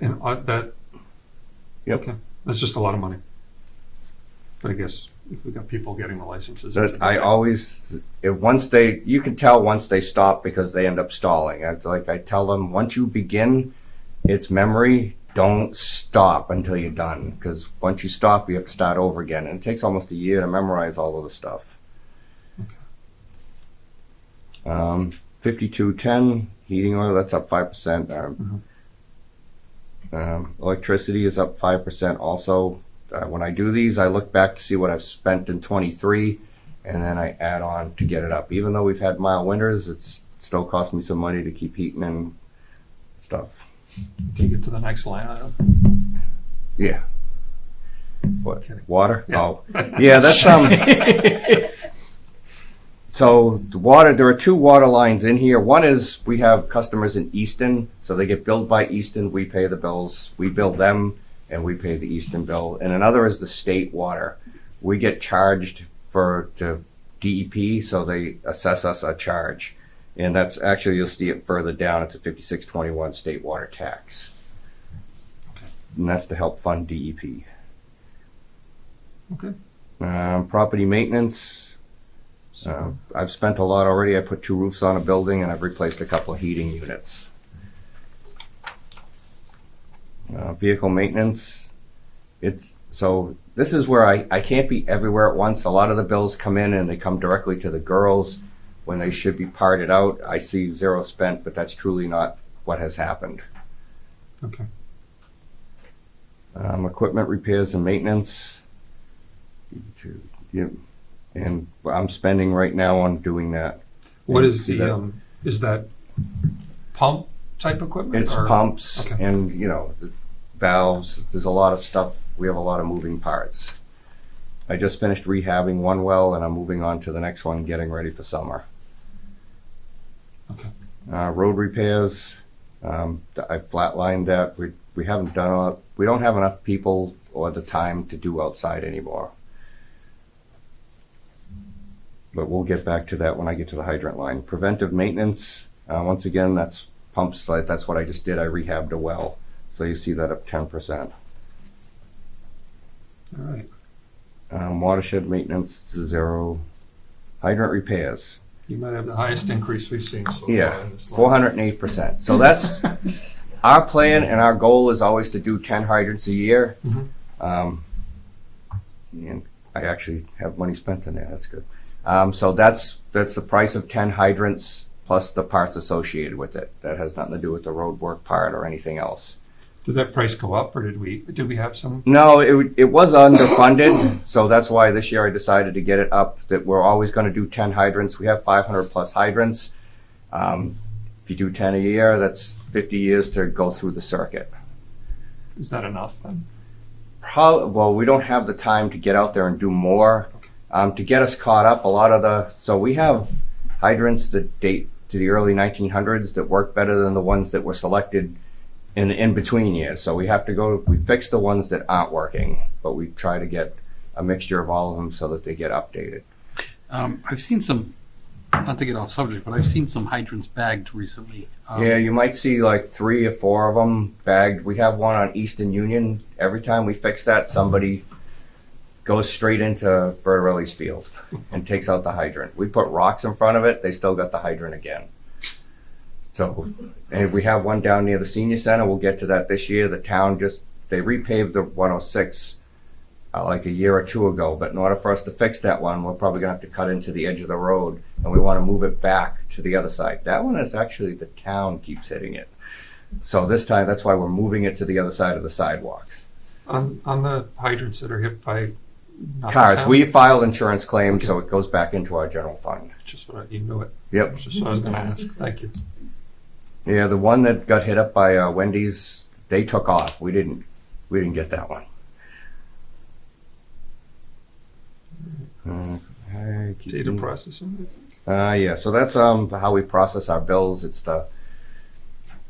And that, Yep. okay, that's just a lot of money. But I guess if we got people getting the licenses. That it's a good I thing. always, you can tell once they stop because they end up stalling. Like I tell them, once you begin, it's memory. don't stop until you're done, because once you stop, you have to start over again, and it takes almost a year to memorize all of the stuff. 5210 heating oil, that's up 5%. Electricity is up 5% also. When I do these, I look back to see what I've spent in 23, and then I add on to get it up. Even though we've had mild winters, it's still cost me some money to keep heating and stuff. Take it to the next line item. Yeah. What? Kidding. Water? Yeah. Oh, yeah. That's So the water. There are two water lines in here. One is we have customers in Easton, so they get billed by Easton. We pay the bills. We bill them, and we pay the Easton bill. And another is the state water. We get charged to DEP, so they assess us a charge. And that's actually, you'll see it further down. It's a 5621 state water tax. And that's to help fund DEP. Okay. Property maintenance. I've spent a lot already. I put 2 roofs on a building, and I've replaced a couple of heating units. Vehicle maintenance. So this is where I can't be everywhere at once. A lot of the bills come in and they come directly to the girls when they should be parted out. I see 0 spent, but that's truly not what has happened. Okay. Equipment repairs and maintenance. And I'm spending right now on doing that. What is See that? is that pump type equipment? It's or- pumps Okay. and, the valves. There's a lot of stuff. We have a lot of moving parts. I just finished rehabbing one well, and I'm moving on to the next one, getting ready for summer. Okay. Road repairs. I flatlined that. We haven't done we don't have enough people or the time to do outside anymore. But we'll get back to that when I get to the hydrant line. Preventive maintenance. Once again, that's pumps. That's what I just did. I rehabbed a well. So you see that up 10%. All right. Watershed maintenance is 0. Hydrant repairs. You might have the highest increase we've seen so Yeah, far in this line. 408%. So that's our plan, and our goal is always to do 10 hydrants a year. And I actually have money spent in there. That's good. So that's the price of 10 hydrants plus the parts associated with it. That has nothing to do with the road work part or anything else. Did that price go up, or did we have some? No, it was underfunded, so that's why this year I decided to get it up, that we're always going to do 10 hydrants. We have 500 plus hydrants. If you do 10 a year, that's 50 years to go through the circuit. Is that enough then? Well, we don't have the time to get out there and do more. To get us caught up, so we have hydrants that date to the early 1900s that work better than the ones that were selected in the in-between years. So we fix the ones that aren't working, but we try to get a mixture of all of them so that they get updated. I've seen some, not to get off subject, but I've seen some hydrants bagged recently. Yeah, you might see like 3 or 4 of them bagged. We have one on Easton Union. Every time we fix that, somebody goes straight into Bertarelli's field and takes out the hydrant. We put rocks in front of it, they still got the hydrant again. So, and we have one down near the senior center. We'll get to that this year. The town they repaved the 106 like a year or 2 ago, but in order for us to fix that one, we're probably gonna have to cut into the edge of the road, and we wanna move it back to the other side. That one is actually, the town keeps hitting it. So this time, that's why we're moving it to the other side of the sidewalk. On the hydrants that are hit by not the Cars, town? we filed insurance claims, so it goes back into our general fund. Just what you knew it. Yep. Just what I was going to ask. Thank you. Yeah, the one that got hit up by Wendy's, they took off. We didn't get that one. Data processing. Yeah, so that's how we process our bills.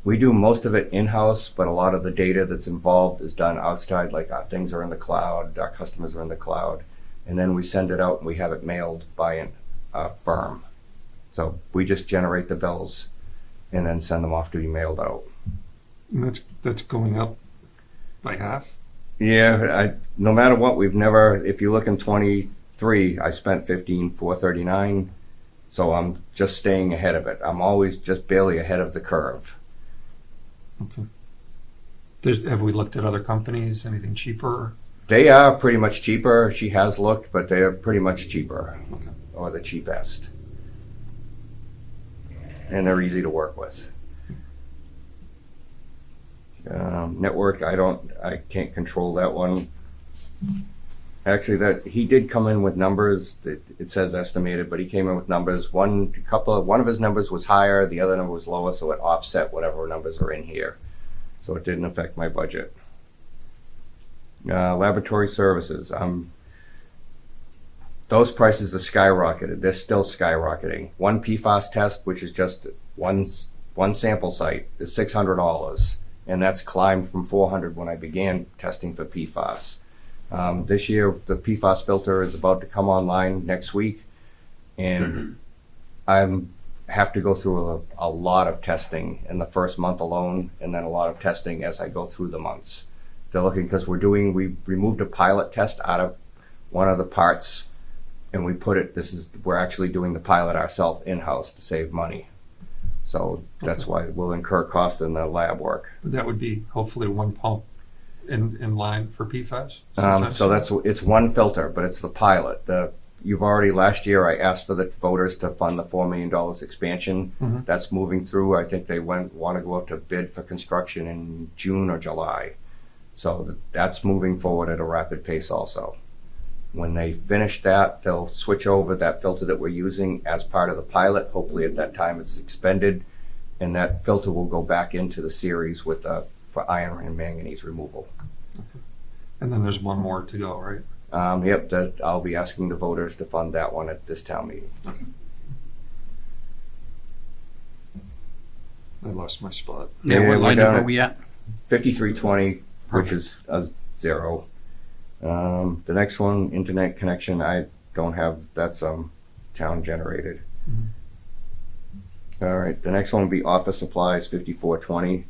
We do most of it in-house, but a lot of the data that's involved is done outside, like our things are in the cloud, our customers are in the cloud, and then we send it out and we have it mailed by a firm. So we just generate the bills and then send them off to be mailed out. And that's going up by half? Yeah, no matter what, if you look in 23, I spent $15,439, so I'm just staying ahead of it. I'm always just barely ahead of the curve. Okay. Have we looked at other companies? Anything cheaper? They are pretty much cheaper. She has looked, but they are pretty much cheaper, or the cheapest. And they're easy to work with. Network, I can't control that one. Actually, he did come in with numbers. It says estimated, but he came in with numbers. One of his numbers was higher, the other number was lower, so it offset whatever numbers are in here. So it didn't affect my budget. Laboratory services. Those prices are skyrocketed. They're still skyrocketing. One PFAS test, which is just one sample site, is $600, and that's climbed from $400 when I began testing for PFAS. This year, the PFAS filter is about to come online next week, and I have to go through a lot of testing in the first month alone, and then a lot of testing as I go through the months. They're looking, because we removed a pilot test out of one of the parts, and we're actually doing the pilot ourselves in-house to save money. So that's why we'll incur cost in the lab work. But that would be hopefully one pump in line for PFAS? So it's one filter, but it's the pilot. Last year I asked for the voters to fund the $4 million expansion. Mm-hmm. That's moving through. I think they want to go out to bid for construction in June or July. So that's moving forward at a rapid pace also. When they finish that, they'll switch over that filter that we're using as part of the pilot. Hopefully at that time it's expended, and that filter will go back into the series for iron and manganese removal. Okay. And then there's one more to go, right? I'll be asking the voters to fund that one at this town meeting. Okay. I lost my spot. Yeah, Yeah, what we're line down number are at we at? 5320, which is a 0. The next one, internet connection, I don't have. That's town generated. Mm-hmm. All right, the next one would be office supplies, 5420.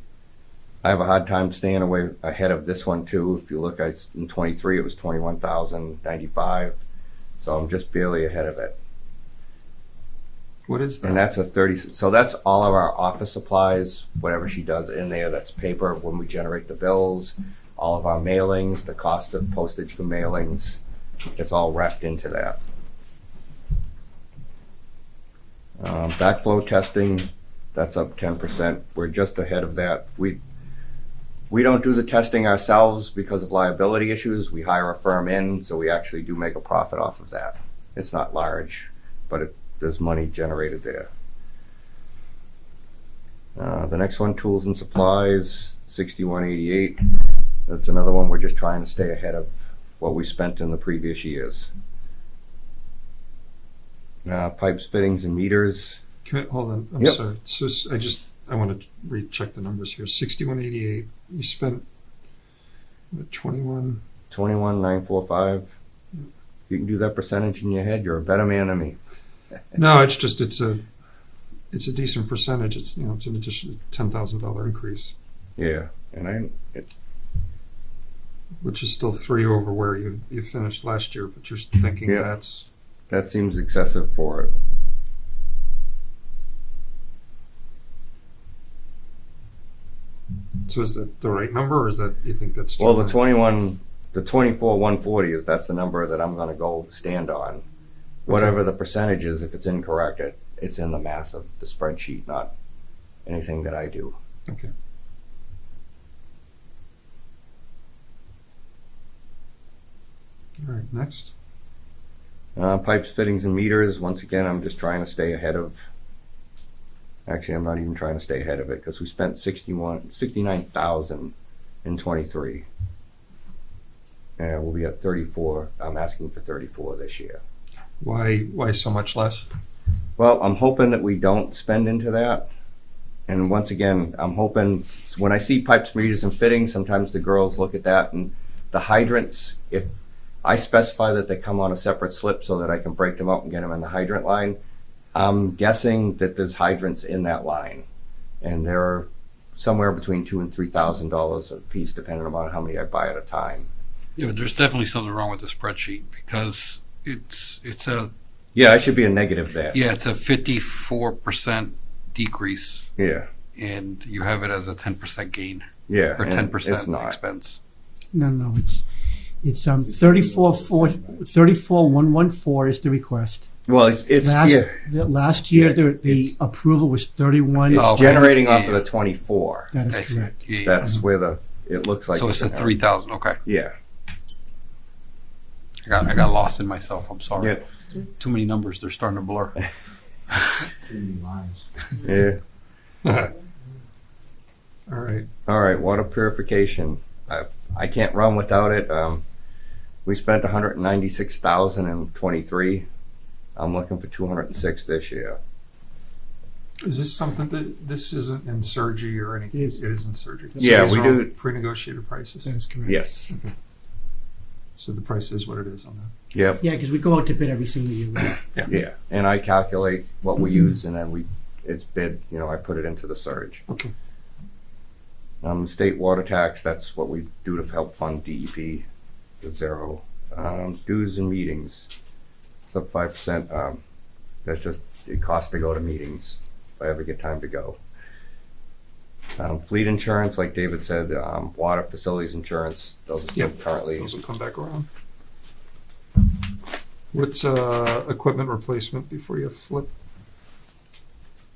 I have a hard time staying away ahead of this one too. If you look, in 23 it was 21,095, so I'm just barely ahead of it. What is that? And that's a 30. So that's all of our office supplies, whatever she does in there. That's paper when we generate the bills, all of our mailings, the cost of postage for mailings. It's all wrapped into that. Backflow testing, that's up 10%. We're just ahead of that. We don't do the testing ourselves because of liability issues. We hire a firm in, so we actually do make a profit off of that. It's not large, but there's money generated there. The next one, tools and supplies, 6188. That's another one we're just trying to stay ahead of what we spent in the previous years. Pipes, fittings, and meters. Hold on, I'm Yep. sorry. So I want to recheck the numbers here. 6188. You spent what, 21,945. If you can do that percentage in your head, you're a better man than me. No, it's a decent percentage. It's it's an additional $10,000 increase, Yeah, and which is still 3 over where you finished last year. But you're thinking Yeah. that seems excessive for it. So is that the right number, or is that you think that's too Well, the high? 24,140 that's the number that I'm going to go stand on. Whatever the percentage is, if it's incorrect, it's in the math of the spreadsheet, not anything that I do. Okay. All right, next. Pipes, fittings, and meters. Once again, I'm just trying to stay ahead of. Actually, I'm not even trying to stay ahead of it because we spent 69,000 in 23. And we'll be at 34. I'm asking for 34 this year. Why so much less? Well, I'm hoping that we don't spend into that. And once again, I'm hoping when I see pipes, meters, and fittings, sometimes the girls look at that, and the hydrants, if I specify that they come on a separate slip so that I can break them out and get them in the hydrant line, I'm guessing that there's hydrants in that line, and they're somewhere between $2,000 and $3,000 a piece, depending on how many I buy at a time. Yeah, but there's definitely something wrong with the spreadsheet because it's a Yeah, I should be a negative there. it's a 54% decrease, Yeah. and you have it as a 10% gain. Yeah. or and 10% it's not. expense. No, it's 34,114 is the request. Well, it's Last, yeah, last year, Yeah, the approval was 31. it's Oh, generating off yeah. of the 24. That I is see. correct. Yeah, yeah. That's where it looks like. So it's the gonna- 3,000. Okay, Yeah. I got lost in myself. I'm sorry. Yeah. Too many numbers. They're starting to blur. Yeah. All right. All right, water purification. I can't run without it. We spent 196,000 in 23. I'm looking for 206 this year. Is this something that, this isn't in Surgy or anything? It It is. is in Surgy. Yeah, these we are all do- pre-negotiated prices. That is correct. Yes. So the price is what it is on that. Yep. Yeah, because we go out to bid every single year. Right? Yeah. And I calculate what we use, and then it's bid. I put it into the surge. Okay. State water tax. That's what we do to help fund DEP. The zero. Dues and meetings. It's up 5%. That's just it costs to go to meetings if I ever get time to go. Fleet insurance, like David said, water facilities insurance. Those are still Yep. currently. Those will come back around. What's equipment replacement before you flip?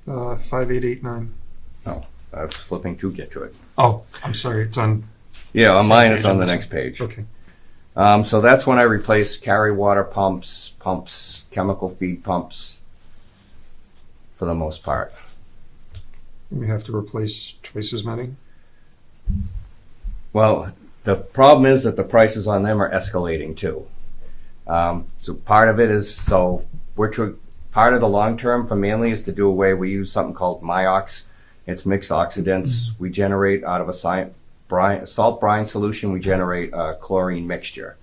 5889. I was flipping to get to it. Oh, I'm sorry. It's on. Yeah, on Same mine page it's on on the this next page. Okay. So that's when I replace carry water pumps, chemical feed pumps, for the most part. We have to replace twice as many. Well, the problem is that the prices on them are escalating too. So part of it is, part of the long term for Manly is to do away. We use something called Myox. It's mixed oxidants. We generate out of a salt brine solution. We generate a chlorine mixture.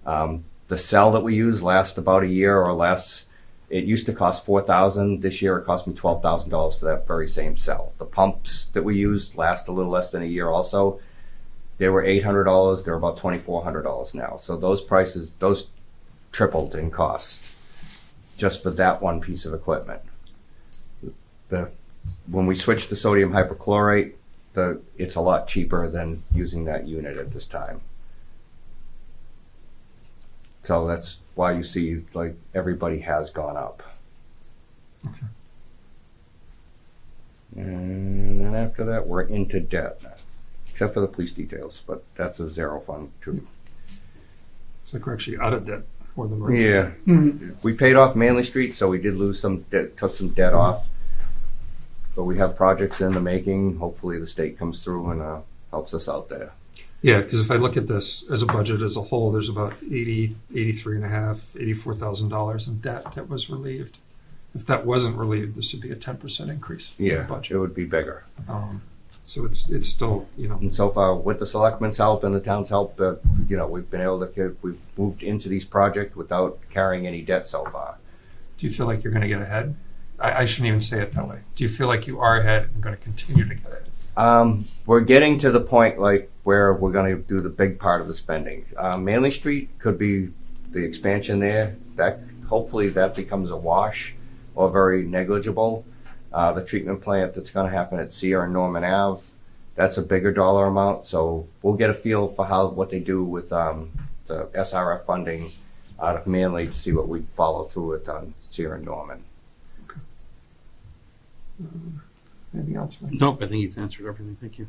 The cell that we use lasts about a year or less. It used to cost $4,000. This year it cost me $12,000 for that very same cell. The pumps that we use last a little less than a year also. They were $800. They're about $2,400 now. So those tripled in cost just for that one piece of equipment. When we switched to sodium hypochlorite, it's a lot cheaper than using that unit at this time. So that's why you see like everybody has gone up. Okay. And then after that, we're into debt, except for the police details, but that's a zero fund too. It's like we're actually out of debt more than we're into Yeah, debt. we paid off Manley Street, so we did lose some debt, took some debt off. But we have projects in the making. Hopefully the state comes through and helps us out there. Yeah, because if I look at this as a budget as a whole, there's about $84,000 in debt that was relieved. If that wasn't relieved, this would be a 10% increase in the Yeah, it budget. would be bigger. So it's still, And so far, with the selectmen's help and the town's help, we've been able to we've moved into these projects without carrying any debt so far. do you feel like you're going to get ahead? I shouldn't even say it that way. Do you feel like you are ahead and going to continue to get ahead? We're getting to the point where we're going to do the big part of the spending. Manley Street could be the expansion there. Hopefully that becomes a wash or very negligible. The treatment plant that's going to happen at Sierra and Norman Ave, that's a bigger dollar amount. So we'll get a feel for what they do with the SRF funding out of Manley to see what we follow through with on Sierra and Norman. Anything else, Mike? Nope, I think he's answered everything. Thank you.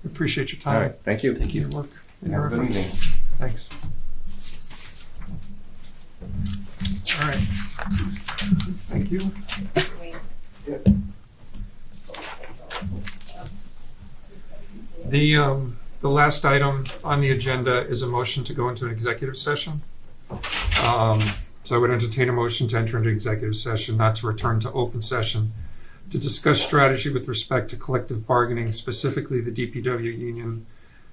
Appreciate your time. All right, thank you. Thank you. Your work and your Have a good efforts. evening. Thanks. All right. Thank you. The last item on the agenda is a motion to go into an executive session. So I would entertain a motion to enter into executive session, not to return to open session, to discuss strategy with respect to collective bargaining, specifically the DPW union.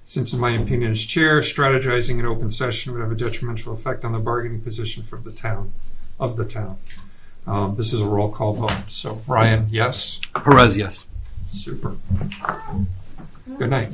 Since in my opinion as chair, strategizing in open session would have a detrimental effect on the bargaining position for the town. This is a roll call vote. So Ryan, yes? Perez, yes. Super. Good night.